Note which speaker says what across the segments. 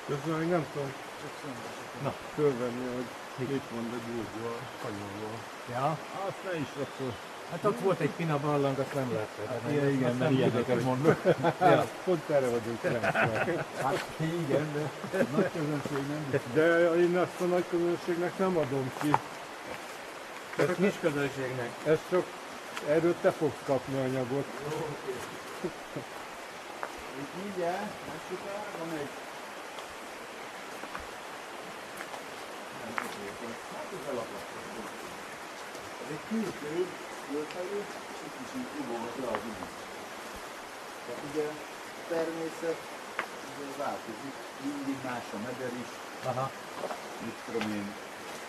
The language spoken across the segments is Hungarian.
Speaker 1: Közben még nem tudom
Speaker 2: Na.
Speaker 1: fölvenni, hogy mit mond a gyúrgó a kanyonról.
Speaker 2: Ja?
Speaker 1: Azt ne is akkor.
Speaker 2: Hát ott volt egy pina barlang, azt nem láttad. Hát
Speaker 1: Ja, igen,
Speaker 2: azt
Speaker 1: mert
Speaker 2: nem
Speaker 1: ilyeneket
Speaker 2: tudod,
Speaker 1: mondok.
Speaker 2: Ja.
Speaker 1: Pont erre vagyunk rendben.
Speaker 3: Hát igen, de nagy közönség nem biztos.
Speaker 1: De én ezt a nagy közönségnek nem adom ki.
Speaker 2: Csak a kis közönségnek.
Speaker 1: Ez csak erről te fogsz kapni anyagot.
Speaker 3: Itt mindjárt, nem sokára van egy... Hát ez elakadtak. Ez egy külső, fölfelé, és itt is így uvolnak le az ügy. Tehát ugye a természet ugye változik, mindig más a meder is,
Speaker 2: Aha.
Speaker 3: mit tudom én,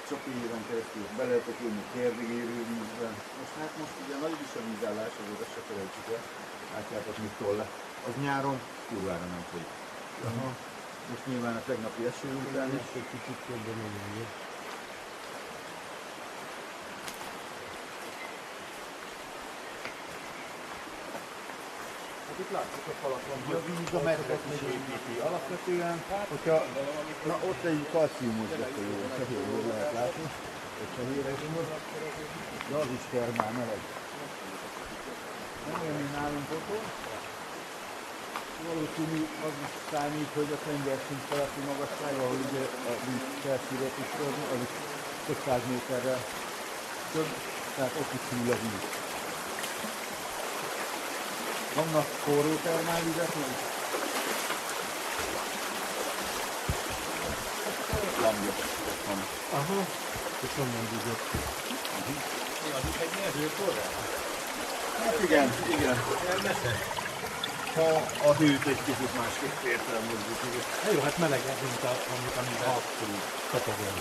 Speaker 3: csoki éven keresztül be lehetek jönni térdig érő vízben. Most ugye nagy is a vízállás, azért ezt se felejtsük el. Látjátok, mit toll le. Az nyáron kurvára nem folyik.
Speaker 1: Aha.
Speaker 3: Most nyilván a tegnapi eső után is.
Speaker 1: Egy kicsit jobban mondani.
Speaker 2: Hát itt látszik a falakon,
Speaker 3: A víz a medvet megépíti. Alapvetően, hogyha na, ott egy kalciumos befolyó, a fehérről lehet látni, egy fehéresből, de az is termál meleg. Nem olyan, mint nálunk otthon. Valószínű az is számít, hogy a tengerszint feletti magasság, ahol ugye a víz felszíret is van, az is több száz méterrel több, tehát ott is hűl a víz. Vannak forró termálvizek, meg langyos van.
Speaker 1: Aha. És onnan düzött.
Speaker 2: az is egy nyerzőforrás.
Speaker 3: Hát igen. Ha a hőt egy kicsit másképp értelmezzük.
Speaker 2: Jó, hát melegebb, mint amivel abszolút kapagol.